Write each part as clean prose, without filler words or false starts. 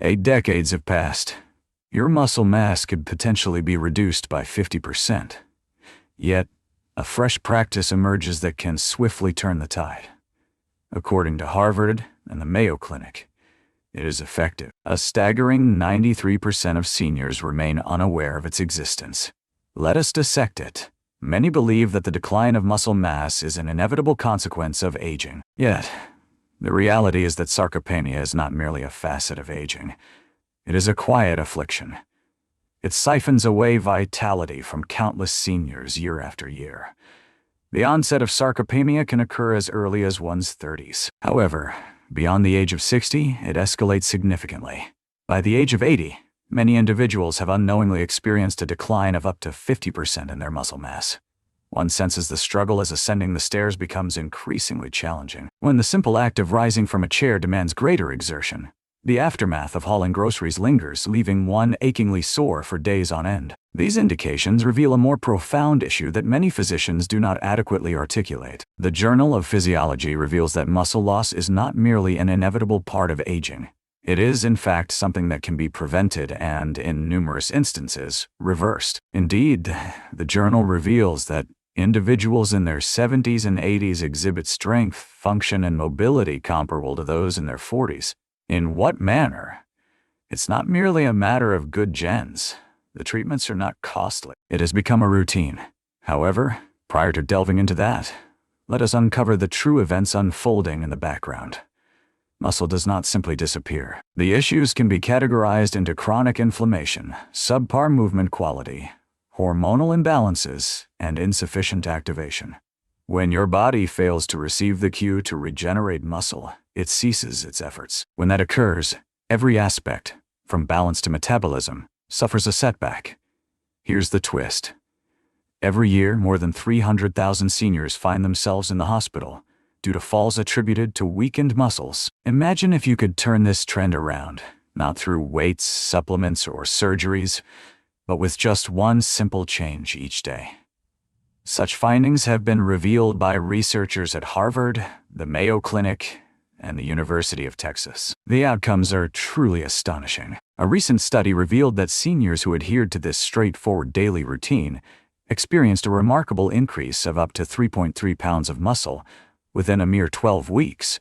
8 decades have passed. Your muscle mass could potentially be reduced by 50%. Yet, a fresh practice emerges that can swiftly turn the tide. According to Harvard and the Mayo Clinic, it is effective. A staggering 93% of seniors remain unaware of its existence. Let us dissect it. Many believe that the decline of muscle mass is an inevitable consequence of aging. Yet, the reality is that sarcopenia is not merely a facet of aging. It is a quiet affliction. It siphons away vitality from countless seniors year after year. The onset of sarcopenia can occur as early as one's 30s. However, beyond the age of 60, it escalates significantly. By the age of 80, many individuals have unknowingly experienced a decline of up to 50% in their muscle mass. One senses the struggle as ascending the stairs becomes increasingly challenging. When the simple act of rising from a chair demands greater exertion, the aftermath of hauling groceries lingers, leaving one achingly sore for days on end. These indications reveal a more profound issue that many physicians do not adequately articulate. The Journal of Physiology reveals that muscle loss is not merely an inevitable part of aging. It is, in fact, something that can be prevented and, in numerous instances, reversed. Indeed, the journal reveals that individuals in their 70s and 80s exhibit strength, function, and mobility comparable to those in their 40s. In what manner? It's not merely a matter of good gens. The treatments are not costly. It has become a routine. However, prior to delving into that, let us uncover the true events unfolding in the background. Muscle does not simply disappear. The issues can be categorized into chronic inflammation, subpar movement quality, hormonal imbalances, and insufficient activation. When your body fails to receive the cue to regenerate muscle, it ceases its efforts. When that occurs, every aspect, from balance to metabolism, suffers a setback. Here's the twist. Every year, more than 300,000 seniors find themselves in the hospital due to falls attributed to weakened muscles. Imagine if you could turn this trend around, not through weights, supplements, or surgeries, but with just one simple change each day. Such findings have been revealed by researchers at Harvard, the Mayo Clinic, and the University of Texas. The outcomes are truly astonishing. A recent study revealed that seniors who adhered to this straightforward daily routine experienced a remarkable increase of up to 3.3 pounds of muscle within a mere 12 weeks,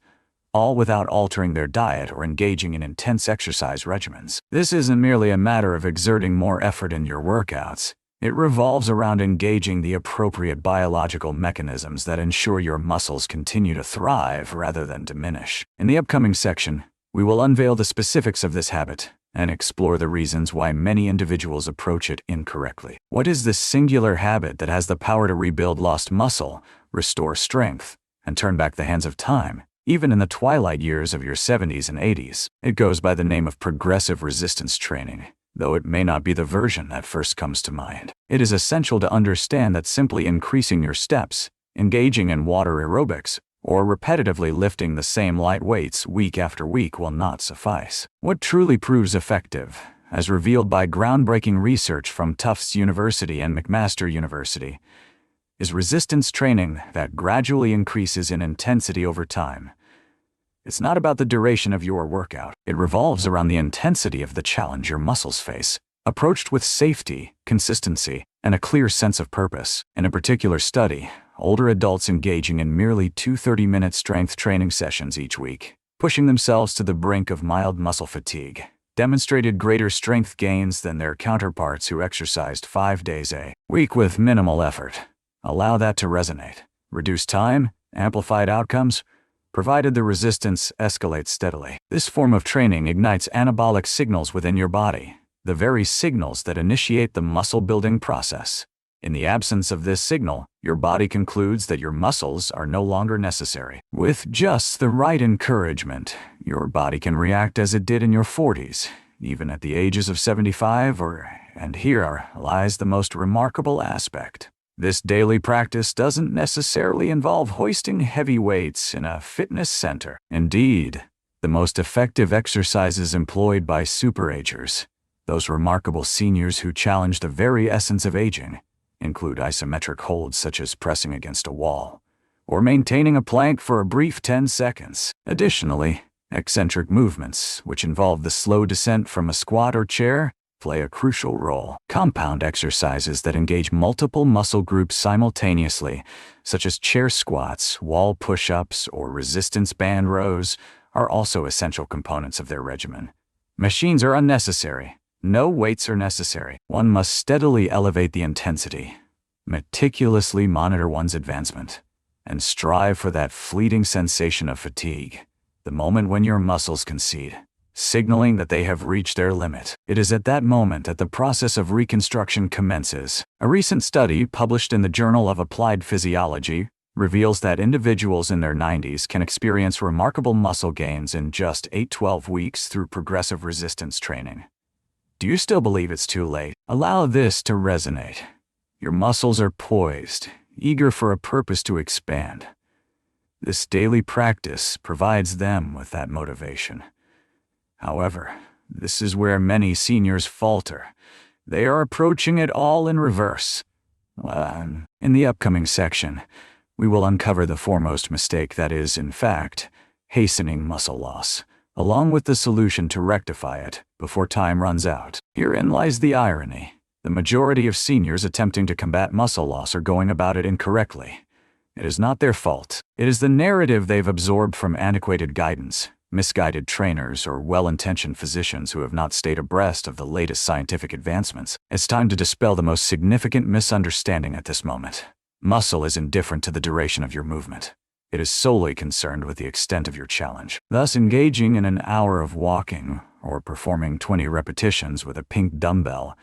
all without altering their diet or engaging in intense exercise regimens. This isn't merely a matter of exerting more effort in your workouts. It revolves around engaging the appropriate biological mechanisms that ensure your muscles continue to thrive rather than diminish. In the upcoming section, we will unveil the specifics of this habit and explore the reasons why many individuals approach it incorrectly. What is this singular habit that has the power to rebuild lost muscle, restore strength, and turn back the hands of time, even in the twilight years of your 70s and 80s? It goes by the name of progressive resistance training, though it may not be the version that first comes to mind. It is essential to understand that simply increasing your steps, engaging in water aerobics, or repetitively lifting the same light weights week after week will not suffice. What truly proves effective, as revealed by groundbreaking research from Tufts University and McMaster University, is resistance training that gradually increases in intensity over time. It's not about the duration of your workout. It revolves around the intensity of the challenge your muscles face, approached with safety, consistency, and a clear sense of purpose. In a particular study, older adults engaging in merely 2 30-minute strength training sessions each week, pushing themselves to the brink of mild muscle fatigue, demonstrated greater strength gains than their counterparts who exercised 5 days a week with minimal effort. Allow that to resonate. Reduced time, amplified outcomes, provided the resistance escalates steadily. This form of training ignites anabolic signals within your body, the very signals that initiate the muscle-building process. In the absence of this signal, your body concludes that your muscles are no longer necessary. With just the right encouragement, your body can react as it did in your 40s, even at the ages of 75 and here lies the most remarkable aspect. This daily practice doesn't necessarily involve hoisting heavy weights in a fitness center. Indeed, the most effective exercises employed by superagers, those remarkable seniors who challenge the very essence of aging, include isometric holds such as pressing against a wall, or maintaining a plank for a brief 10 seconds. Additionally, Eccentric movements, which involve the slow descent from a squat or chair, play a crucial role. Compound exercises that engage multiple muscle groups simultaneously, such as chair squats, wall push-ups, or resistance band rows, are also essential components of their regimen. Machines are unnecessary. No weights are necessary. One must steadily elevate the intensity, meticulously monitor one's advancement, and strive for that fleeting sensation of fatigue, the moment when your muscles concede, signaling that they have reached their limit. It is at that moment that the process of reconstruction commences. A recent study published in the Journal of Applied Physiology reveals that individuals in their 90s can experience remarkable muscle gains in just 8-12 weeks through progressive resistance training. Do you still believe it's too late? Allow this to resonate. Your muscles are poised, eager for a purpose to expand. This daily practice provides them with that motivation. However, this is where many seniors falter. They are approaching it all in reverse. In the upcoming section, we will uncover the foremost mistake that is, in fact, hastening muscle loss, along with the solution to rectify it before time runs out. Herein lies the irony. The majority of seniors attempting to combat muscle loss are going about it incorrectly. It is not their fault. It is the narrative they've absorbed from antiquated guidance, misguided trainers, or well-intentioned physicians who have not stayed abreast of the latest scientific advancements. It's time to dispel the most significant misunderstanding at this moment. Muscle is indifferent to the duration of your movement. It is solely concerned with the extent of your challenge. Thus, engaging in an hour of walking or performing 20 repetitions with a pink dumbbell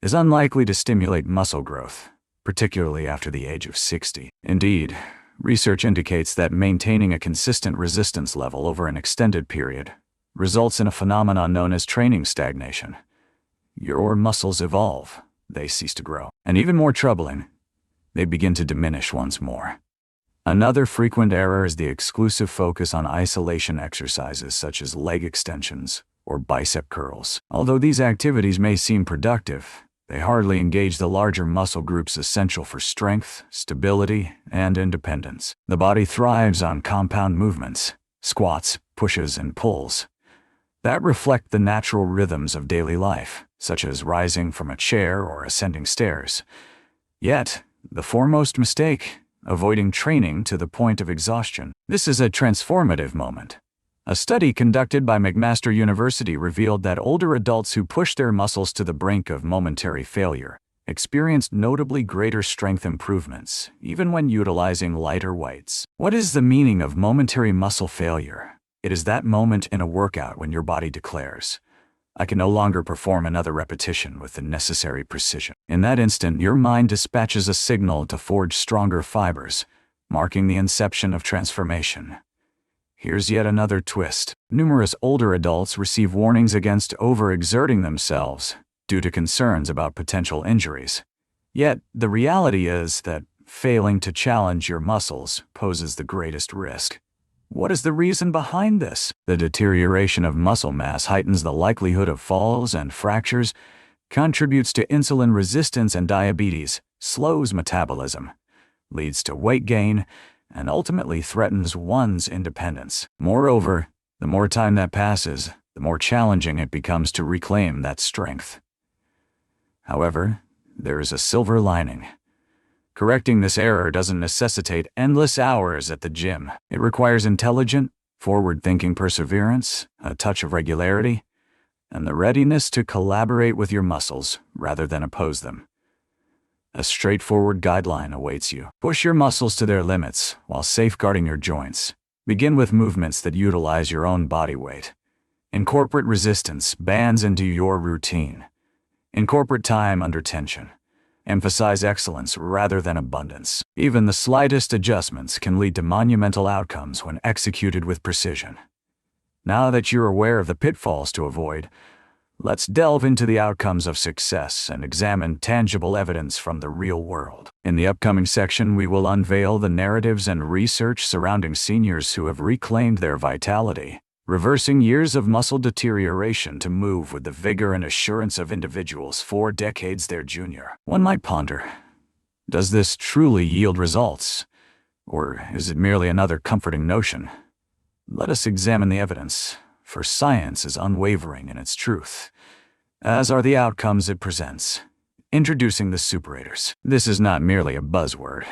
is unlikely to stimulate muscle growth, particularly after the age of 60. Indeed, research indicates that maintaining a consistent resistance level over an extended period results in a phenomenon known as training stagnation. Your muscles evolve, they cease to grow. And even more troubling, they begin to diminish once more. Another frequent error is the exclusive focus on isolation exercises such as leg extensions or bicep curls. Although these activities may seem productive, they hardly engage the larger muscle groups essential for strength, stability, and independence. The body thrives on compound movements, squats, pushes, and pulls, that reflect the natural rhythms of daily life, such as rising from a chair or ascending stairs. Yet, the foremost mistake, avoiding training to the point of exhaustion. This is a transformative moment. A study conducted by McMaster University revealed that older adults who pushed their muscles to the brink of momentary failure experienced notably greater strength improvements, even when utilizing lighter weights. What is the meaning of momentary muscle failure? It is that moment in a workout when your body declares, I can no longer perform another repetition with the necessary precision. In that instant, your mind dispatches a signal to forge stronger fibers, marking the inception of transformation. Here's yet another twist. Numerous older adults receive warnings against overexerting themselves due to concerns about potential injuries. Yet, the reality is that failing to challenge your muscles poses the greatest risk. What is the reason behind this? The deterioration of muscle mass heightens the likelihood of falls and fractures, contributes to insulin resistance and diabetes, slows metabolism, leads to weight gain, and ultimately threatens one's independence. Moreover, the more time that passes, the more challenging it becomes to reclaim that strength. However, there is a silver lining. Correcting this error doesn't necessitate endless hours at the gym. It requires intelligent, forward-thinking perseverance, a touch of regularity, and the readiness to collaborate with your muscles rather than oppose them. A straightforward guideline awaits you. Push your muscles to their limits while safeguarding your joints. Begin with movements that utilize your own body weight. Incorporate resistance bands into your routine. Incorporate time under tension. Emphasize excellence rather than abundance. Even the slightest adjustments can lead to monumental outcomes when executed with precision. Now that you're aware of the pitfalls to avoid, let's delve into the outcomes of success and examine tangible evidence from the real world. In the upcoming section, we will unveil the narratives and research surrounding seniors who have reclaimed their vitality, reversing years of muscle deterioration to move with the vigor and assurance of individuals 4 decades their junior. One might ponder, does this truly yield results? Or is it merely another comforting notion? Let us examine the evidence, for science is unwavering in its truth, as are the outcomes it presents. Introducing the superators. This is not merely a buzzword.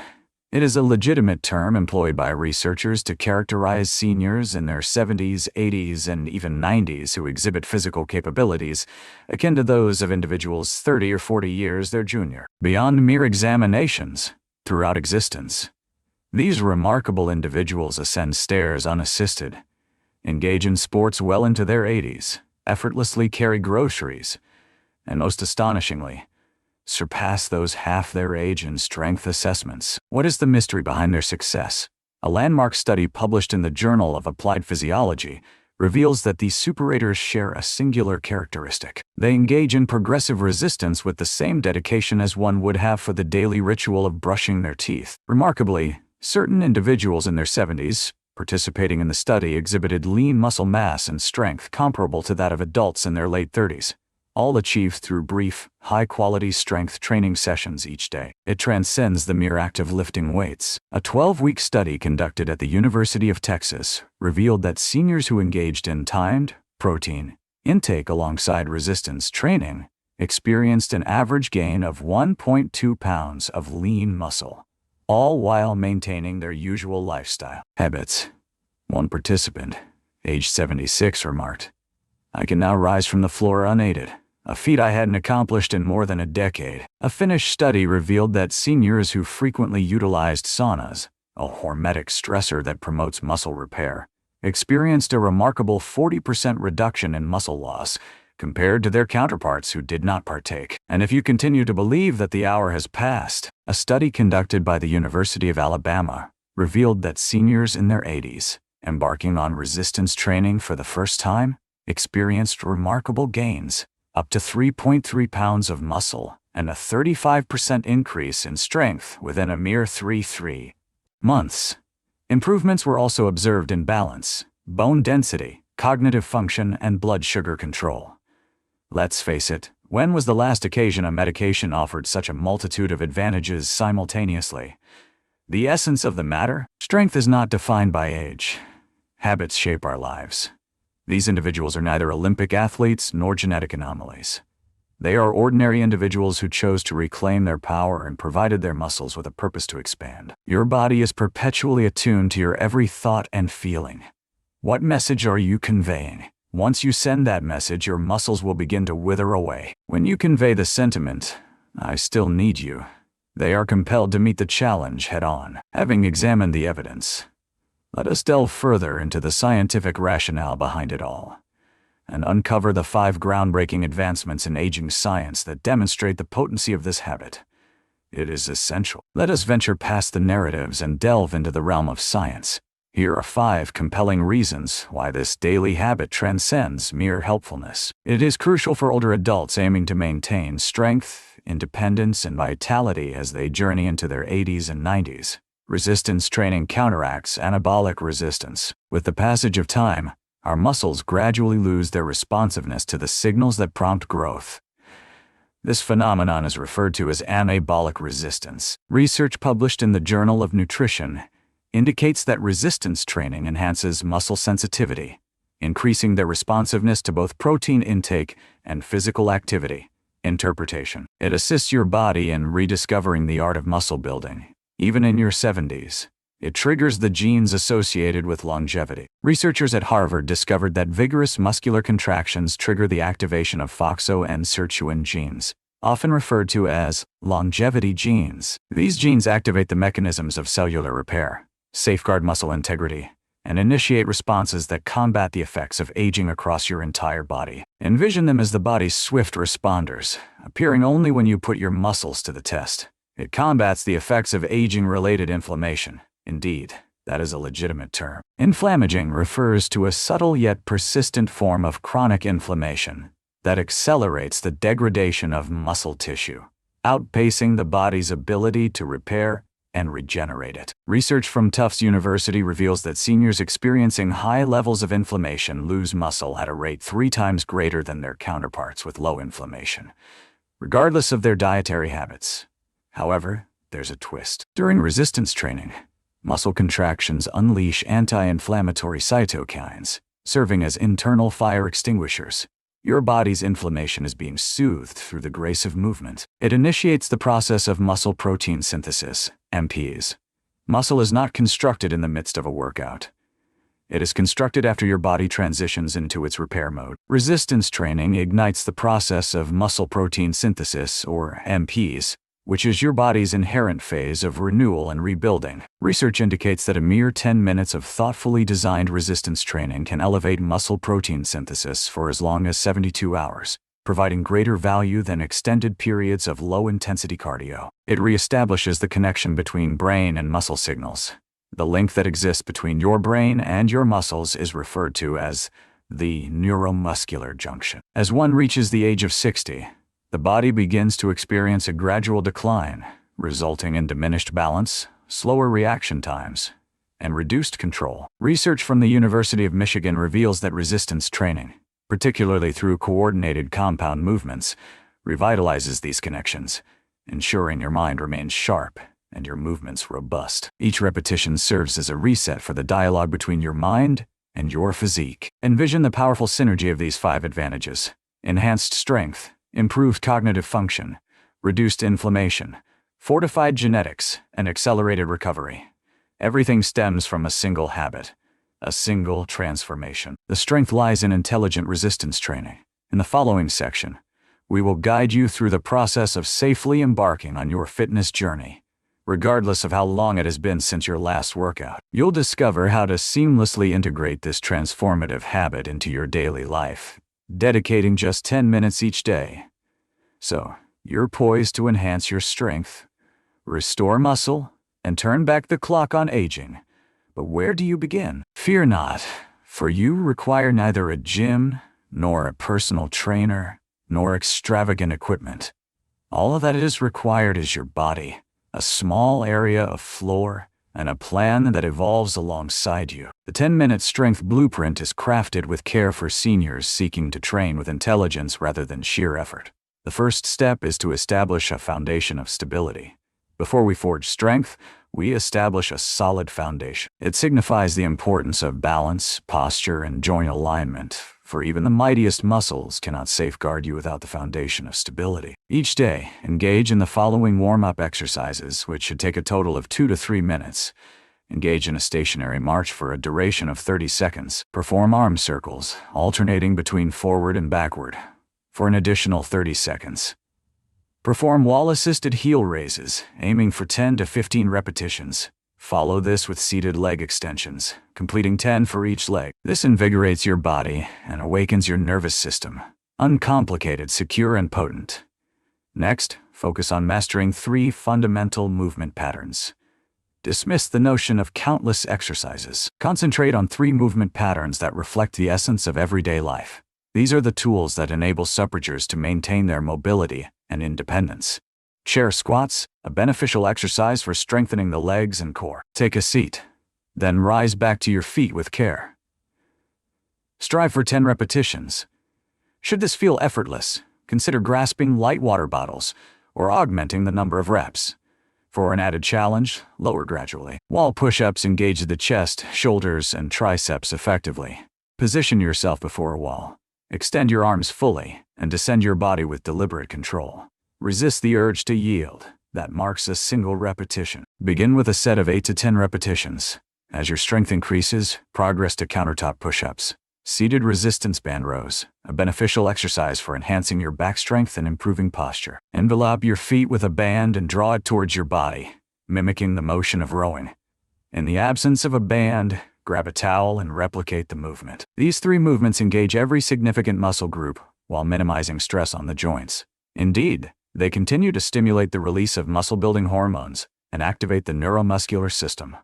It is a legitimate term employed by researchers to characterize seniors in their 70s, 80s, and even 90s who exhibit physical capabilities akin to those of individuals 30 or 40 years their junior. Beyond mere examinations, throughout existence, these remarkable individuals ascend stairs unassisted, engage in sports well into their 80s, effortlessly carry groceries, and most astonishingly, surpass those half their age in strength assessments. What is the mystery behind their success? A landmark study published in the Journal of Applied Physiology reveals that these superators share a singular characteristic. They engage in progressive resistance with the same dedication as one would have for the daily ritual of brushing their teeth. Remarkably, certain individuals in their 70s participating in the study exhibited lean muscle mass and strength comparable to that of adults in their late 30s. All achieved through brief, high-quality strength training sessions each day. It transcends the mere act of lifting weights. A 12-week study conducted at the University of Texas revealed that seniors who engaged in timed protein intake alongside resistance training experienced an average gain of 1.2 pounds of lean muscle, all while maintaining their usual lifestyle habits. One participant, age 76, remarked, "I can now rise from the floor unaided, a feat I hadn't accomplished in more than a decade." A Finnish study revealed that seniors who frequently utilized saunas, a hormetic stressor that promotes muscle repair, experienced a remarkable 40% reduction in muscle loss compared to their counterparts who did not partake. And if you continue to believe that the hour has passed, a study conducted by the University of Alabama revealed that seniors in their 80s, embarking on resistance training for the first time, experienced remarkable gains, up to 3.3 pounds of muscle and a 35% increase in strength within a mere 3 months. Improvements were also observed in balance, bone density, cognitive function, and blood sugar control. Let's face it, when was the last occasion a medication offered such a multitude of advantages simultaneously? The essence of the matter? Strength is not defined by age. Habits shape our lives. These individuals are neither Olympic athletes nor genetic anomalies. They are ordinary individuals who chose to reclaim their power and provided their muscles with a purpose to expand. Your body is perpetually attuned to your every thought and feeling. What message are you conveying? Once you send that message, your muscles will begin to wither away. When you convey the sentiment, "I still need you," they are compelled to meet the challenge head-on. Having examined the evidence, let us delve further into the scientific rationale behind it all, and uncover the 5 groundbreaking advancements in aging science that demonstrate the potency of this habit. It is essential. Let us venture past the narratives and delve into the realm of science. Here are 5 compelling reasons why this daily habit transcends mere helpfulness. It is crucial for older adults aiming to maintain strength, independence, and vitality as they journey into their 80s and 90s. Resistance training counteracts anabolic resistance. With the passage of time, our muscles gradually lose their responsiveness to the signals that prompt growth. This phenomenon is referred to as anabolic resistance. Research published in the Journal of Nutrition indicates that resistance training enhances muscle sensitivity, increasing their responsiveness to both protein intake and physical activity. Interpretation. It assists your body in rediscovering the art of muscle building. Even in your 70s, it triggers the genes associated with longevity. Researchers at Harvard discovered that vigorous muscular contractions trigger the activation of FOXO and sirtuin genes, often referred to as longevity genes. These genes activate the mechanisms of cellular repair, safeguard muscle integrity, and initiate responses that combat the effects of aging across your entire body. Envision them as the body's swift responders, appearing only when you put your muscles to the test. It combats the effects of aging-related inflammation. Indeed, that is a legitimate term. Inflammaging refers to a subtle yet persistent form of chronic inflammation that accelerates the degradation of muscle tissue, outpacing the body's ability to repair and regenerate it. Research from Tufts University reveals that seniors experiencing high levels of inflammation lose muscle at a rate 3 times greater than their counterparts with low inflammation, regardless of their dietary habits. However, there's a twist. During resistance training, Muscle contractions unleash anti-inflammatory cytokines, serving as internal fire extinguishers. Your body's inflammation is being soothed through the grace of movement. It initiates the process of muscle protein synthesis, MPs. Muscle is not constructed in the midst of a workout. It is constructed after your body transitions into its repair mode. Resistance training ignites the process of muscle protein synthesis, or MPs, which is your body's inherent phase of renewal and rebuilding. Research indicates that a mere 10 minutes of thoughtfully designed resistance training can elevate muscle protein synthesis for as long as 72 hours, providing greater value than extended periods of low-intensity cardio. It reestablishes the connection between brain and muscle signals. The link that exists between your brain and your muscles is referred to as the neuromuscular junction. As one reaches the age of 60, the body begins to experience a gradual decline, resulting in diminished balance, slower reaction times, and reduced control. Research from the University of Michigan reveals that resistance training, particularly through coordinated compound movements, revitalizes these connections, ensuring your mind remains sharp and your movements robust. Each repetition serves as a reset for the dialogue between your mind and your physique. Envision the powerful synergy of these 5 advantages: enhanced strength, improved cognitive function, reduced inflammation, fortified genetics, and accelerated recovery. Everything stems from a single habit, a single transformation. The strength lies in intelligent resistance training. In the following section, we will guide you through the process of safely embarking on your fitness journey. Regardless of how long it has been since your last workout, you'll discover how to seamlessly integrate this transformative habit into your daily life, dedicating just 10 minutes each day. So, you're poised to enhance your strength, restore muscle, and turn back the clock on aging. But where do you begin? Fear not, for you require neither a gym, nor a personal trainer, nor extravagant equipment. All that is required is your body, a small area of floor, and a plan that evolves alongside you. The 10-minute strength blueprint is crafted with care for seniors seeking to train with intelligence rather than sheer effort. The first step is to establish a foundation of stability. Before we forge strength, we establish a solid foundation. It signifies the importance of balance, posture, and joint alignment, for even the mightiest muscles cannot safeguard you without the foundation of stability. Each day, engage in the following warm-up exercises, which should take a total of 2 to 3 minutes. Engage in a stationary march for a duration of 30 seconds. Perform arm circles, alternating between forward and backward, for an additional 30 seconds. Perform wall-assisted heel raises, aiming for 10 to 15 repetitions. Follow this with seated leg extensions, completing 10 for each leg. This invigorates your body and awakens your nervous system. Uncomplicated, secure, and potent. Next, focus on mastering 3 fundamental movement patterns. Dismiss the notion of countless exercises. Concentrate on 3 movement patterns that reflect the essence of everyday life. These are the tools that enable suffragers to maintain their mobility and independence. Chair squats, a beneficial exercise for strengthening the legs and core. Take a seat, then rise back to your feet with care. Strive for 10 repetitions. Should this feel effortless, consider grasping light water bottles or augmenting the number of reps. For an added challenge, lower gradually. Wall push-ups engage the chest, shoulders, and triceps effectively. Position yourself before a wall. Extend your arms fully and descend your body with deliberate control. Resist the urge to yield. That marks a single repetition. Begin with a set of 8 to 10 repetitions. As your strength increases, progress to countertop push-ups. Seated resistance band rows, a beneficial exercise for enhancing your back strength and improving posture. Envelop your feet with a band and draw it towards your body, mimicking the motion of rowing. In the absence of a band, grab a towel and replicate the movement. These 3 movements engage every significant muscle group while minimizing stress on the joints. Indeed, they continue to stimulate the release of muscle-building hormones and activate the neuromuscular system.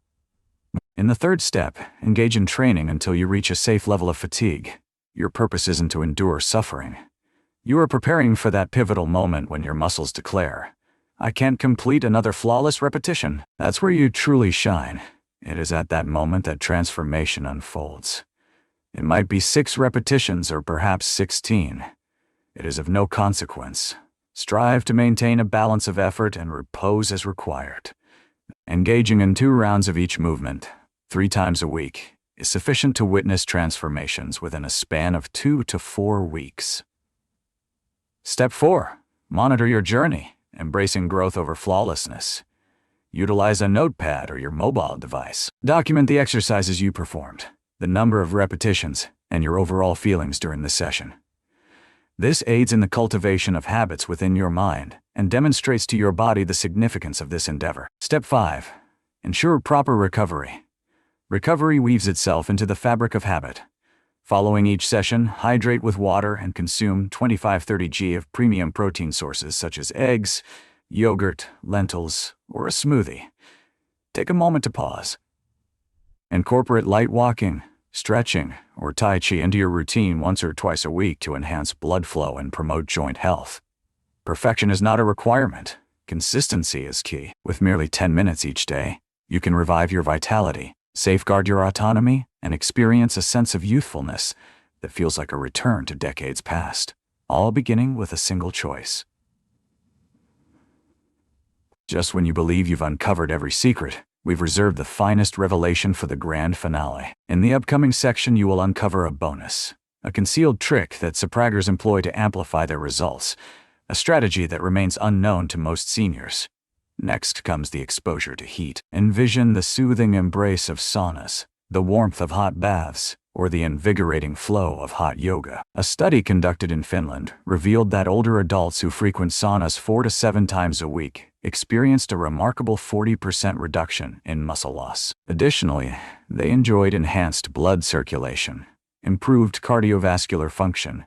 In the third step, engage in training until you reach a safe level of fatigue. Your purpose isn't to endure suffering. You are preparing for that pivotal moment when your muscles declare, "I can't complete another flawless repetition." That's where you truly shine. It is at that moment that transformation unfolds. It might be 6 repetitions or perhaps 16. It is of no consequence. Strive to maintain a balance of effort and repose as required. Engaging in 2 rounds of each movement, 3 times a week, is sufficient to witness transformations within a span of 2 to 4 weeks. Step 4. Monitor your journey, embracing growth over flawlessness. Utilize a notepad or your mobile device. Document the exercises you performed, the number of repetitions, and your overall feelings during the session. This aids in the cultivation of habits within your mind and demonstrates to your body the significance of this endeavor. Step 5. Ensure proper recovery. Recovery weaves itself into the fabric of habit. Following each session, hydrate with water and consume 25-30 g of premium protein sources such as eggs, yogurt, lentils, or a smoothie. Take a moment to pause. Incorporate light walking, stretching, or Tai Chi into your routine once or twice a week to enhance blood flow and promote joint health. Perfection is not a requirement. Consistency is key. With merely 10 minutes each day, you can revive your vitality, safeguard your autonomy, and experience a sense of youthfulness that feels like a return to decades past, all beginning with a single choice. Just when you believe you've uncovered every secret, we've reserved the finest revelation for the grand finale. In the upcoming section, you will uncover a bonus, a concealed trick that Sopraggers employ to amplify their results, a strategy that remains unknown to most seniors. Next comes the exposure to heat. Envision the soothing embrace of saunas, the warmth of hot baths, or the invigorating flow of hot yoga. A study conducted in Finland revealed that older adults who frequent saunas 4 to 7 times a week experienced a remarkable 40% reduction in muscle loss. Additionally, they enjoyed enhanced blood circulation, improved cardiovascular function,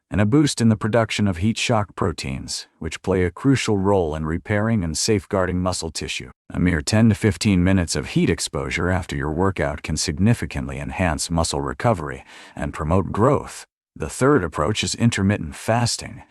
and a boost in the production of heat shock proteins, which play a crucial role in repairing and safeguarding muscle tissue. A mere 10 to 15 minutes of heat exposure after your workout can significantly enhance muscle recovery and promote growth. The third approach is intermittent fasting,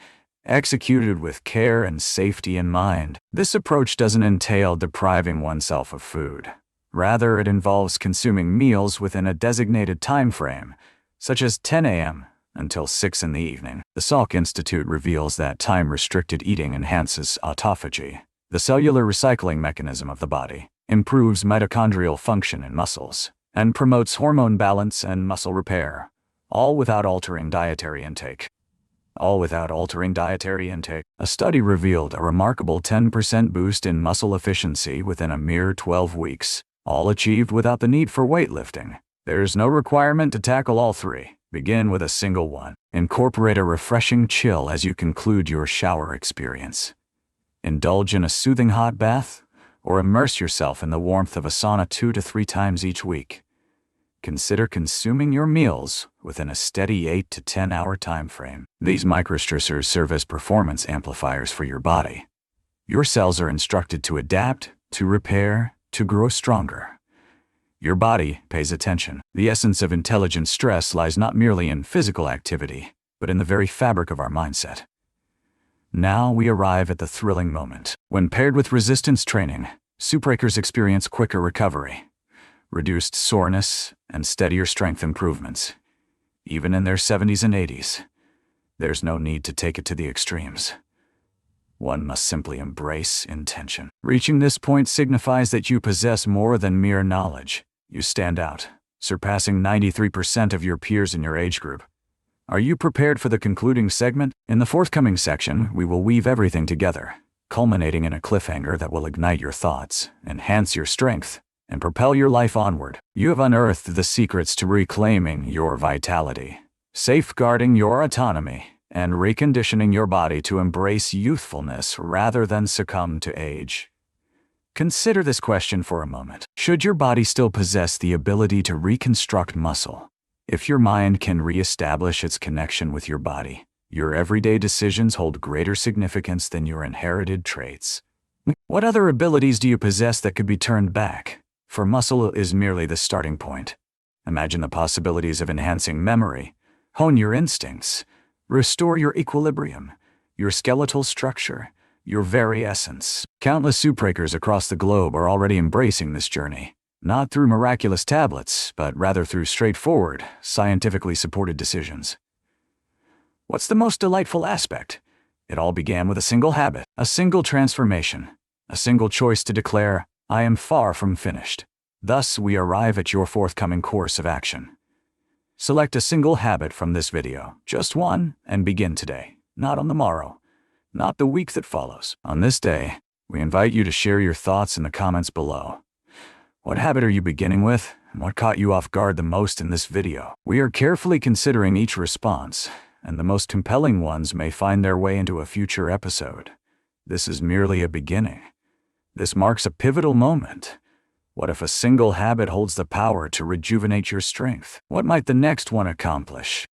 executed with care and safety in mind. This approach doesn't entail depriving oneself of food. Rather, it involves consuming meals within a designated time frame, such as 10 a.m. until 6 in the evening. The Salk Institute reveals that time-restricted eating enhances autophagy, the cellular recycling mechanism of the body, improves mitochondrial function in muscles, and promotes hormone balance and muscle repair, all without altering dietary intake. A study revealed a remarkable 10% boost in muscle efficiency within a mere 12 weeks, all achieved without the need for weightlifting. There's no requirement to tackle all 3. Begin with a single one. Incorporate a refreshing chill as you conclude your shower experience. Indulge in a soothing hot bath, or immerse yourself in the warmth of a sauna 2 to 3 times each week. Consider consuming your meals within a steady 8 to 10 hour time frame. These microstressors serve as performance amplifiers for your body. Your cells are instructed to adapt, to repair, to grow stronger. Your body pays attention. The essence of intelligent stress lies not merely in physical activity, but in the very fabric of our mindset. Now we arrive at the thrilling moment. When paired with resistance training, Sopraggers experience quicker recovery, reduced soreness, and steadier strength improvements. Even in their 70s and 80s, there's no need to take it to the extremes. One must simply embrace intention. Reaching this point signifies that you possess more than mere knowledge. You stand out, surpassing 93% of your peers in your age group. Are you prepared for the concluding segment? In the forthcoming section, we will weave everything together, culminating in a cliffhanger that will ignite your thoughts, enhance your strength, and propel your life onward. You have unearthed the secrets to reclaiming your vitality, safeguarding your autonomy, and reconditioning your body to embrace youthfulness rather than succumb to age. Consider this question for a moment. Should your body still possess the ability to reconstruct muscle? If your mind can reestablish its connection with your body, your everyday decisions hold greater significance than your inherited traits. What other abilities do you possess that could be turned back? For muscle is merely the starting point. Imagine the possibilities of enhancing memory, hone your instincts, restore your equilibrium, your skeletal structure, your very essence. Countless Sopraggers across the globe are already embracing this journey, not through miraculous tablets, but rather through straightforward, scientifically supported decisions. What's the most delightful aspect? It all began with a single habit, a single transformation, a single choice to declare, I am far from finished. Thus, we arrive at your forthcoming course of action. Select a single habit from this video, just one, and begin today, not on the morrow, not the week that follows. On this day, we invite you to share your thoughts in the comments below. What habit are you beginning with, and what caught you off guard the most in this video? We are carefully considering each response, and the most compelling ones may find their way into a future episode. This is merely a beginning. This marks a pivotal moment. What if a single habit holds the power to rejuvenate your strength? What might the next one accomplish?